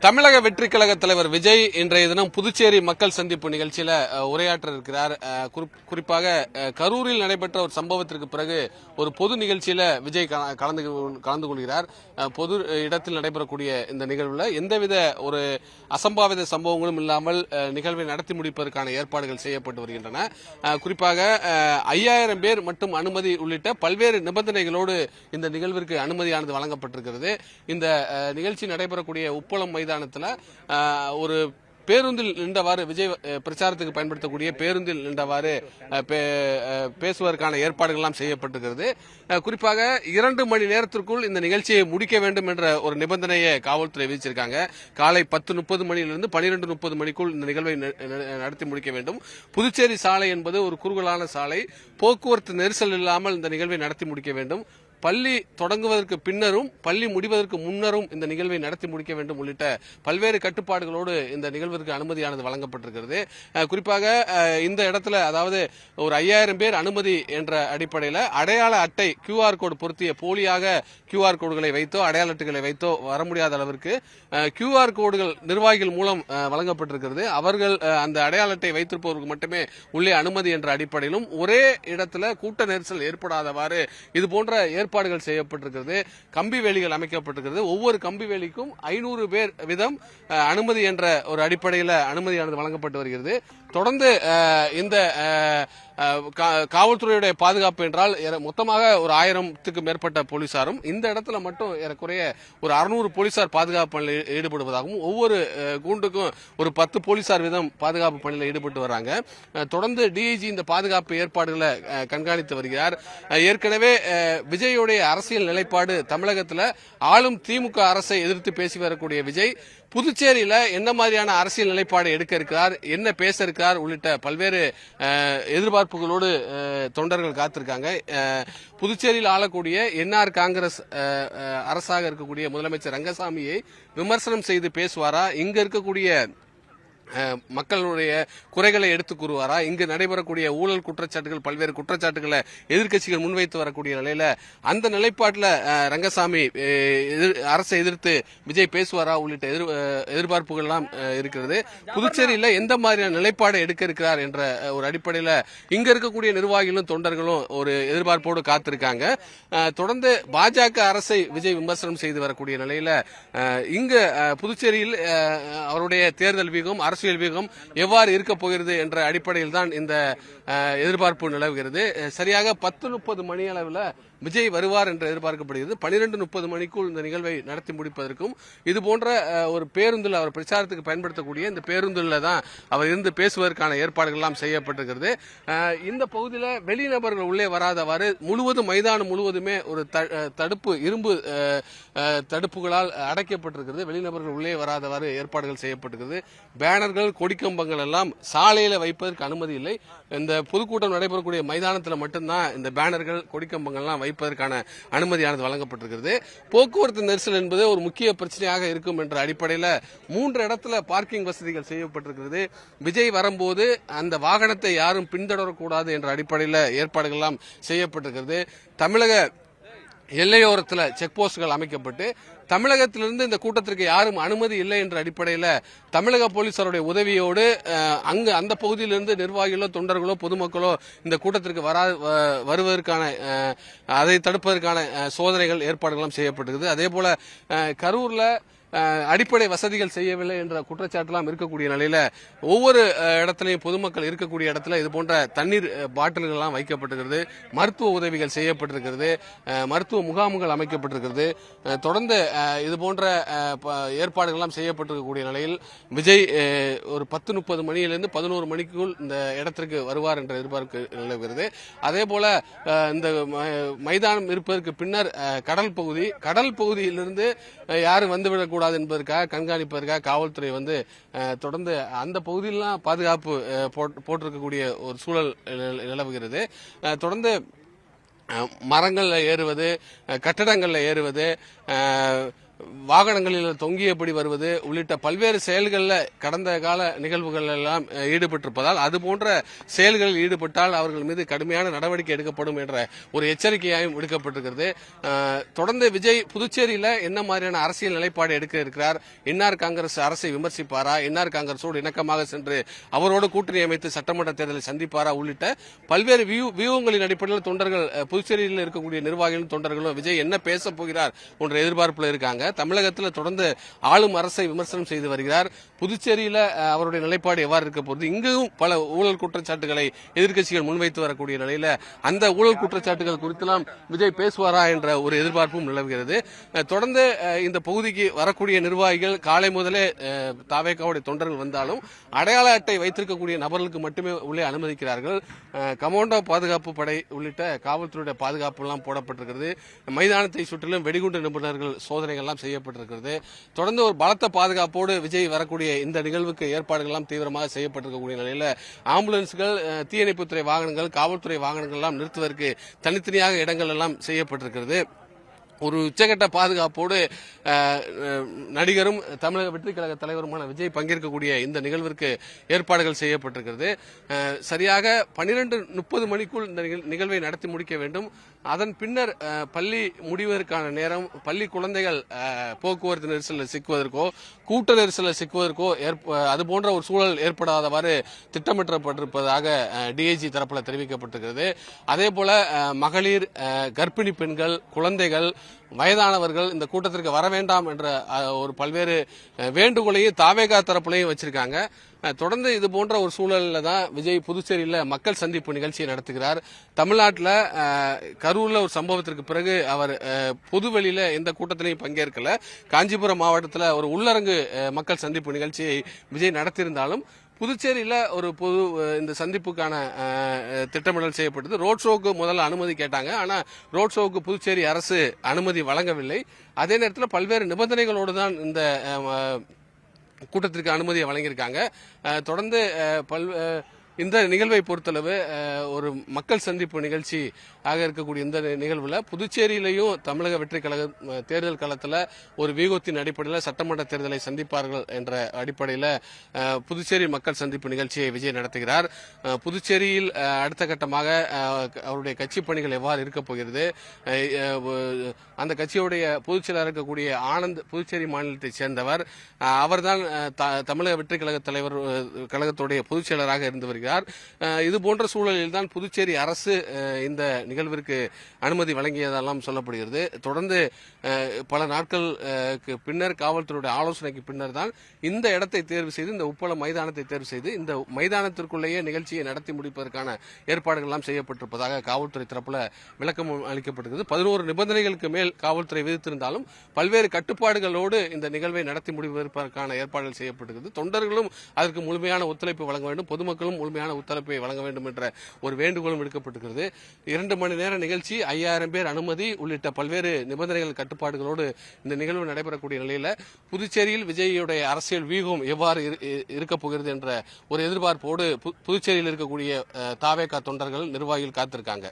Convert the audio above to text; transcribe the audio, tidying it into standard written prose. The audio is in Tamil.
தமிழக வெற்றிக் கழக தலைவர் விஜய் இன்றைய தினம் புதுச்சேரி மக்கள் சந்திப்பு நிகழ்ச்சியில உரையாற்ற இருக்கிறார். குறிப்பாக கரூரில் நடைபெற்ற ஒரு சம்பவத்திற்கு பிறகு ஒரு பொது நிகழ்ச்சியில விஜய் கலந்து கொள்கிறார். பொது இடத்தில் நடைபெறக்கூடிய இந்த நிகழ்வுல எந்தவித ஒரு அசம்பாவித சம்பவங்களும் இல்லாமல் நிகழ்வை நடத்தி முடிப்பதற்கான ஏற்பாடுகள் செய்யப்பட்டு வருகின்றன. குறிப்பாக 5000 பேர் மட்டும் அனுமதி உள்ளிட்ட பல்வேறு நிபந்தனைகளோடு இந்த நிகழ்விற்கு அனுமதியானது வழங்கப்பட்டிருக்கிறது. இந்த நிகழ்ச்சி நடைபெறக்கூடிய உப்பளம் மைதானத்தில் ஒரு பேருந்தில் நின்றவாறு விஜய் பிரச்சாரத்துக்கு பயன்படுத்தக்கூடிய பேருந்தில் நின்றவாறு பேசுவதற்கான ஏற்பாடுகள் எல்லாம் செய்யப்பட்டிருக்கிறது. குறிப்பாக 2 மணி நேரத்திற்குள் இந்த நிகழ்ச்சியை முடிக்க வேண்டும் என்ற ஒரு நிபந்தனையை காவல்துறை விதிச்சிருக்காங்க. காலை 10:30 மணியிலிருந்து 12:30 மணிக்குள் இந்த நிகழ்வை நடத்தி முடிக்க வேண்டும். புதுச்சேரி சாலை என்பது ஒரு குறுகலான சாலை, போக்குவரத்து நெரிசல் இல்லாமல் இந்த நிகழ்வை நடத்தி முடிக்க வேண்டும். பள்ளி தொடங்குவதற்கு பின்னரும் பள்ளி முடிவதற்கு முன்னரும் இந்த நிகழ்வை நடத்தி முடிக்க வேண்டும் உள்ளிட்ட பல்வேறு கட்டுப்பாடுகளோடு இந்த நிகழ்விற்கு அனுமதியானது வழங்கப்பட்டிருக்கிறது. குறிப்பாக இந்த இடத்துல அதாவது ஒரு 5000 பேர் அனுமதி என்ற அடிப்படையில் அடையாள அட்டை QR கோடு பொருத்திய போலியாக QR கோடுகளை வைத்தோ அடையாள அட்டைகளை வைத்தோ வர முடியாத அளவிற்கு QR கோடுகள் நிர்வாகிகள் மூலம் வழங்கப்பட்டிருக்கிறது. அவர்கள் அந்த அடையாள அட்டை வைத்திருப்பவர்களுக்கு மட்டுமே உள்ளே அனுமதி என்ற அடிப்படையிலும் ஒரே இடத்துல கூட்ட நெரிசல் ஏற்படாதவாறு இதுபோன்ற ஏற்பாடுகள் செய்யப்பட்டிருக்கிறது. கம்பி வேலிகள் அமைக்கப்பட்டிருக்கிறது. ஒவ்வொரு கம்பி வேலிக்கும் 500 பேர் வீதம் அனுமதி என்ற ஒரு அடிப்படையில் அனுமதியானது வழங்கப்பட்டு வருகிறது. தொடர்ந்து இந்த காவல்துறையுடைய பாதுகாப்பு என்றால் மொத்தமாக ஒரு 1000த்துக்கு மேற்பட்ட போலீசாரும் இந்த இடத்துல மட்டும் ஏறக்குறைய ஒரு 600 போலீசார் பாதுகாப்பு பணியில் ஈடுபடுவதாகவும் ஒவ்வொரு கூண்டுக்கும் ஒரு 10 போலீசார் வீதம் பாதுகாப்பு பணியில் ஈடுபட்டு வராங்க. தொடர்ந்து DIG இந்த பாதுகாப்பு ஏற்பாடுகளை கண்காணித்து வருகிறார். ஏற்கனவே விஜயுடைய அரசியல் நிலைப்பாடு தமிழகத்தில் ஆளும் திமுக அரசை எதிர்த்து பேசி வரக்கூடிய விஜய் புதுச்சேரியில என்ன மாதிரியான அரசியல் நிலைப்பாடு எடுக்க இருக்கிறார், என்ன பேச இருக்கிறார் உள்ளிட்ட பல்வேறு எதிர்பார்ப்புகளோடு தொண்டர்கள் காத்திருக்காங்க. புதுச்சேரியில் ஆளக்கூடிய NR காங்கிரஸ் அரசாக இருக்கக்கூடிய முதலமைச்சர் ரங்கசாமியை விமர்சனம் செய்து பேசுவாரா, இங்க இருக்கக்கூடிய மக்களுடைய குறைகளை எடுத்துக் கூறுவாரா, இங்கு நடைபெறக்கூடிய ஊழல் குற்றச்சாட்டுகள் பல்வேறு குற்றச்சாட்டுகளை எதிர்க்கட்சிகள் முன்வைத்து வரக்கூடிய நிலையில அந்த நிலைப்பாட்டில் ரங்கசாமி அரசை எதிர்த்து விஜய் பேசுவாரா உள்ளிட்ட எதிர்பார்ப்புகள் எல்லாம் இருக்கிறது. புதுச்சேரியில் எந்த மாதிரியான நிலைப்பாடு எடுக்க இருக்கிறார் என்ற ஒரு அடிப்படையில் இங்க இருக்கக்கூடிய நிர்வாகிகளும் தொண்டர்களும் ஒரு எதிர்பார்ப்போடு காத்திருக்காங்க. தொடர்ந்து பாஜக அரசை விஜய் விமர்சனம் செய்து வரக்கூடிய நிலையில இங்க புதுச்சேரியில் அவருடைய தேர்தல் வீகம் அரசியல் வேகம் எவ்வாறு இருக்க போகிறது என்ற அடிப்படையில் தான் இந்த எதிர்பார்ப்பு நிலவுகிறது. சரியாக 10:30 மணி அளவில் விஜய் வருவார் என்று எதிர்பார்க்கப்படுகிறது. 12:30 மணிக்குள் இந்த நிகழ்வை நடத்தி முடிப்பதற்கும் இதுபோன்ற ஒரு பேருந்தில் அவர் பிரச்சாரத்துக்கு பயன்படுத்தக்கூடிய இந்த பேருந்தில் தான் அவர் இருந்து பேசுவதற்கான ஏற்பாடுகள் எல்லாம் செய்யப்பட்டிருக்கிறது. இந்த பகுதியில் வெளிநபர்கள் உள்ளே வராதவாறு முழுவதும் மைதானம் முழுவதுமே ஒரு தடுப்பு இரும்பு தடுப்புகளால் அடைக்கப்பட்டிருக்கிறது. வெளிநபர்கள் உள்ளே வராதவாறு ஏற்பாடுகள் செய்யப்பட்டிருக்கிறது. பேனர்கள் கொடிக்கம்பங்கள் எல்லாம் சாலையில வைப்பதற்கு அனுமதி இல்லை. இந்த பொதுக்கூட்டம் நடைபெறக்கூடிய மைதானத்தில் மட்டும்தான் இந்த பேனர்கள் கொடிக்கம்பங்கள் எல்லாம் வைப்பதற்கான அனுமதியானது வழங்கப்பட்டிருக்கிறது. போக்குவரத்து நெரிசல் என்பது ஒரு முக்கிய பிரச்சனையாக இருக்கும் என்ற அடிப்படையில் 3 இடத்துல பார்க்கிங் வசதிகள் செய்யப்பட்டிருக்கிறது. விஜய் வரும்போது அந்த வாகனத்தை யாரும் பின்தொடரக்கூடாது என்ற அடிப்படையில் ஏற்பாடுகள் எல்லாம் செய்யப்பட்டிருக்கிறது. தமிழக எல்லையோரத்தில் செக் போஸ்டுகள் அமைக்கப்பட்டு தமிழகத்திலிருந்து இந்த கூட்டத்திற்கு யாரும் அனுமதி இல்லை என்ற அடிப்படையில் தமிழக போலீசாருடைய உதவியோடு அங்கு அந்த பகுதியிலிருந்து நிர்வாகிகளோ தொண்டர்களோ பொதுமக்களோ இந்த கூட்டத்திற்கு வருவதற்கான அதை தடுப்பதற்கான சோதனைகள் ஏற்பாடுகளும் செய்யப்பட்டிருக்கிறது. அதே போல கரூர்ல அடிப்படை வசதிகள் செய்யவில்லை என்ற குற்றச்சாட்டுலாம் இருக்கக்கூடிய நிலையில ஒவ்வொரு இடத்திலையும் பொதுமக்கள் இருக்கக்கூடிய இடத்துல இது போன்ற தண்ணீர் பாட்டில்கள் எல்லாம் வைக்கப்பட்டிருக்கிறது. மருத்துவ உதவிகள் செய்யப்பட்டிருக்கிறது. மருத்துவ முகாம்கள் அமைக்கப்பட்டிருக்கிறது. தொடர்ந்து இது போன்ற ஏற்பாடுகள் எல்லாம் செய்யப்பட்டிருக்கக்கூடிய நிலையில் விஜய் ஒரு 10:30 மணியிலிருந்து 11 மணிக்குள் இந்த இடத்திற்கு வருவார் என்ற எதிர்பார்ப்பு நிலவுகிறது. அதே போல இந்த மைதானம் இருப்பதற்கு பின்னர் கடல் பகுதியிலிருந்து யாரும் வந்துவிடக்கூடாது என்பதற்காக கண்காணிப்பதற்காக காவல்துறை தொடர்ந்து அந்த பகுதியிலாம் பாதுகாப்பு போட்டிருக்கக்கூடிய ஒரு சூழல் நிலவுகிறது. தொடர்ந்து மரங்கள்ல ஏறுவது, கட்டடங்கள்ல ஏறுவது, வாகனங்களில் தொங்கியபடி வருவது உள்ளிட்ட பல்வேறு செயல்களில் கடந்த கால நிகழ்வுகள் எல்லாம் ஈடுபட்டிருப்பதால் அதுபோன்ற செயல்களில் ஈடுபட்டால் அவர்கள் மீது கடுமையான நடவடிக்கை எடுக்கப்படும் என்ற ஒரு எச்சரிக்கையாயும் விடுக்கப்பட்டிருக்கிறது. தொடர்ந்து விஜய் புதுச்சேரியில் என்ன மாதிரியான அரசியல் நிலைப்பாடு எடுக்க இருக்கிறார், என்ஆர் காங்கிரஸ் அரசை விமர்சிப்பாரா, என்ஆர் காங்கிரஸோடு இணக்கமாக சென்று அவரோடு கூட்டணி அமைத்து சட்டமன்ற தேர்தலை சந்திப்பாரா உள்ளிட்ட பல்வேறு வியூகங்களின் அடிப்படையில் தொண்டர்கள் புதுச்சேரியில் இருக்கக்கூடிய நிர்வாகிகளும் தொண்டர்களும் விஜய் என்ன பேச போகிறார் என்ற எதிர்பார்ப்பில் இருக்காங்க. தமிழகத்தில் தொடர்ந்து ஆளும் அரசை விமர்சனம் செய்து வருகிறார். புதுச்சேரியில் அவருடைய நிலைப்பாடு எவ்வாறு இருக்க போகுது, இங்கும் பல ஊழல் குற்றச்சாட்டுகளை எதிர்க்கட்சிகள் முன்வைத்து வரக்கூடிய நிலையில அந்த ஊழல் குற்றச்சாட்டுகள் குறித்தெல்லாம் விஜய் பேசுவாரா என்ற ஒரு எதிர்பார்ப்பும் நிலவுகிறது. தொடர்ந்து இந்த பகுதிக்கு வரக்கூடிய நிர்வாகிகள் காலை முதலே தாவேகாவுடைய தொண்டர்கள் வந்தாலும் அடையாள அட்டை வைத்திருக்கக்கூடிய நபர்களுக்கு மட்டுமே உள்ளே அனுமதிக்கிறார்கள். கமாண்டோ பாதுகாப்பு படை உள்ளிட்ட காவல்துறையுடைய பாதுகாப்பு எல்லாம் போடப்பட்டிருக்கிறது. மைதானத்தை சுற்றிலும் வெடிகுண்டு நிபுணர்கள் சோதனைகள் எல்லாம் செய்யப்பட்டிருக்கிறது. தொடர்ந்து ஒரு பலத்த பாதுகாப்போடு விஜய் வரக்கூடிய இந்த நிகழ்வுக்கு ஏற்பாடுகள் எல்லாம் தீவிரமாக செய்யப்பட்டிருக்கக்கூடிய நிலையில ஆம்புலன்ஸ்கள், தீயணைப்புத்துறை வாகனங்கள், காவல்துறை வாகனங்கள் எல்லாம் நிறுத்துவதற்கு தனித்தனியாக இடங்கள் எல்லாம் செய்யப்பட்டிருக்கிறது. ஒரு உச்சகட்ட பாதுகாப்போடு நடிகரும் தமிழக வெற்றி கழக தலைவருமான விஜய் பங்கேற்கக்கூடிய இந்த நிகழ்விற்கு ஏற்பாடுகள் செய்யப்பட்டிருக்கிறது. சரியாக 12:30 மணிக்குள் இந்த நிகழ்வை நடத்தி முடிக்க வேண்டும். அதன் பின்னர் பள்ளி முடிவதற்கான நேரம், பள்ளி குழந்தைகள் போக்குவரத்து நெரிசலில் சிக்குவதற்கோ கூட்ட நெரிசலில் சிக்குவதற்கோ அதுபோன்ற ஒரு சூழல் ஏற்படாதவாறு திட்டமிடப்பட்டிருப்பதாக டிஐஜி தரப்பில் தெரிவிக்கப்பட்டிருக்கிறது. அதே போல மகளிர், கர்ப்பிணி பெண்கள், குழந்தைகள், வயதானவர்கள் இந்த கூட்டத்திற்கு வர வேண்டாம் என்ற ஒரு பல்வேறு வேண்டுகோளையும் தாவேகா தரப்புலையும் வச்சிருக்காங்க. தொடர்ந்து இது போன்ற ஒரு சூழலில் தான் விஜய் புதுச்சேரியில் மக்கள் சந்திப்பு நிகழ்ச்சியை நடத்துகிறார். தமிழ்நாட்டில் கரூரில் ஒரு சம்பவத்திற்கு பிறகு அவர் பொதுவெளியில் எந்த கூட்டத்திலையும் பங்கேற்கல. காஞ்சிபுரம் மாவட்டத்தில் ஒரு உள்ளரங்கு மக்கள் சந்திப்பு நிகழ்ச்சியை விஜய் நடத்தியிருந்தாலும் புதுச்சேரியில் ஒரு பொது இந்த சந்திப்புக்கான திட்டமிடல் செய்யப்பட்டது. ரோட் ஷோவுக்கு முதல்ல அனுமதி கேட்டாங்க. ஆனால் ரோட் ஷோவுக்கு புதுச்சேரி அரசு அனுமதி வழங்கவில்லை. அதே நேரத்தில் பல்வேறு நிபந்தனைகளோடு தான் இந்த கூட்டத்திற்கு அனுமதியை வழங்கியிருக்காங்க. தொடர்ந்து இந்த நிகழ்வை பொறுத்தளவு ஒரு மக்கள் சந்திப்பு நிகழ்ச்சி ஆக இருக்கக்கூடிய இந்த நிகழ்வில் புதுச்சேரியிலையும் தமிழக வெற்றி கழக தேர்தல் களத்தில் ஒரு வியூகத்தின் அடிப்படையில் சட்டமன்ற தேர்தலை சந்திப்பார்கள் என்ற அடிப்படையில் புதுச்சேரி மக்கள் சந்திப்பு நிகழ்ச்சியை விஜய் நடத்துகிறார். புதுச்சேரியில் அடுத்த கட்டமாக அவருடைய கட்சி பணிகள் எவ்வாறு இருக்கப் போகிறது, அந்த கட்சியுடைய பொதுச் செயலாளர் இருக்கக்கூடிய ஆனந்த் புதுச்சேரி மாநிலத்தைச் சேர்ந்தவர், அவர்தான் தமிழக வெற்றி கழக தலைவர் கழகத்துடைய பொதுச் செயலராக இருந்து வருகிறார். இது போன்ற சூழலில் தான் புதுச்சேரி அரசு இந்த நிகழ்விற்கு அனுமதி வழங்கியதெல்லாம் சொல்லப்படுகிறது. தொடர்ந்து பல நாட்களுக்கு பின்னர் காவல்துறையுடைய ஆலோசனைக்கு பின்னர் தான் இந்த இடத்தை தேர்வு செய்து, இந்த உப்பளம் மைதானத்தை தேர்வு செய்து இந்த மைதானத்திற்குள்ளேயே நிகழ்ச்சியை நடத்தி முடிப்பதற்கான ஏற்பாடுகள் எல்லாம் செய்யப்பட்டிருப்பதாக காவல்துறை தரப்புல விளக்கம் அளிக்கப்பட்டிருக்கிறது. 11 நிபந்தனைகளுக்கு மேல் காவல்துறை விதித்திருந்தாலும் பல்வேறு கட்டுப்பாடுகளோடு இந்த நிகழ்வை நடத்தி முடிப்பதற்கான ஏற்பாடுகள் செய்யப்பட்டிருக்கிறது. தொண்டர்களும் அதற்கு முழுமையான ஒத்துழைப்பு வழங்க வேண்டும், பொதுமக்களும் முழுமையான ஒத்துழைப்பை வழங்க வேண்டும் என்ற ஒரு வேண்டுகோளும் விடுக்கப்பட்டிருக்கிறது. 2 மணி நேர நிகழ்ச்சி, 5000 பேர் அனுமதி உள்ளிட்ட பல்வேறு நிபந்தனைகள் கட்டுப்பாடுகளோடு இந்த நிகழ்வு நடைபெறக்கூடிய நிலையில் புதுச்சேரியில் விஜயுடைய அரசியல் வியூகம் எவ்வாறு இருக்கப் போகிறது என்ற ஒரு எதிர்பார்ப்போடு புதுச்சேரியில் இருக்கக்கூடிய தாவேகா தொண்டர்கள், நிர்வாகிகள் காத்திருக்காங்க.